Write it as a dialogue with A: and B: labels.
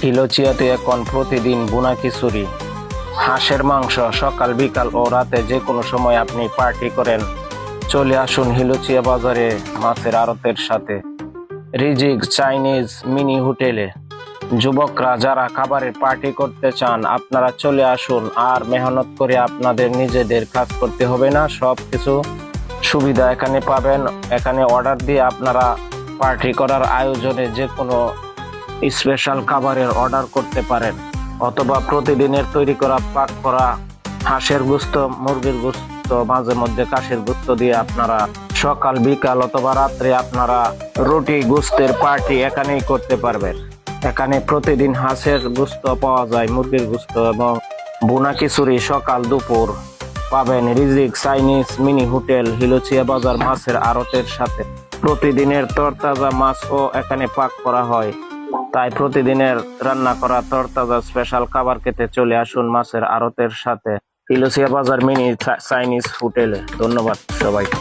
A: হিলোচিয়াতে এখন প্রতিদিন বুনা খিচুড়ি, হাঁসের মাংস সকাল বিকাল ও রাতে যে কোনো সময় আপনি পার্টি করেন, চলে আসুন হিলোচিয়া বাজারে মাছের আড়তের সাথে রিজিক চাইনিজ মিনি হোটেলে। যুবকরা যারা খাবারের পার্টি করতে চান আপনারা চলে আসুন, আর মেহনত করে আপনাদের নিজেদের কাজ করতে হবে না, সব কিছু সুবিধা এখানে পাবেন। এখানে অর্ডার দিয়ে আপনারা পার্টি করার আয়োজনে যে কোনো স্পেশাল খাবারের অর্ডার করতে পারেন, অথবা প্রতিদিনের তৈরি করা পাক করা হাঁসের গোস্ত, মুরগির গোস্ত, মাঝে মধ্যে কাশের গোস্ত দিয়ে আপনারা সকাল বিকাল অথবা রাত্রে আপনারা রুটি গোস্তের পার্টি এখানেই করতে পারবেন। এখানে প্রতিদিন হাঁসের গোস্ত পাওয়া যায়, মুরগির গোস্ত এবং বুনা খিচুড়ি সকাল দুপুর পাবেন রিজিক চাইনিজ মিনি হোটেল হিলোচিয়া বাজার মাছের আড়তের সাথে। প্রতিদিনের তরতাজা মাছও এখানে পাক করা হয়, তাই প্রতিদিনের রান্না করা তরতাজা স্পেশাল খাবার খেতে চলে আসুন মাছের আড়তের সাথে হিলোচিয়া বাজার মিনি চাইনিজ হোটেলে। ধন্যবাদ সবাইকে।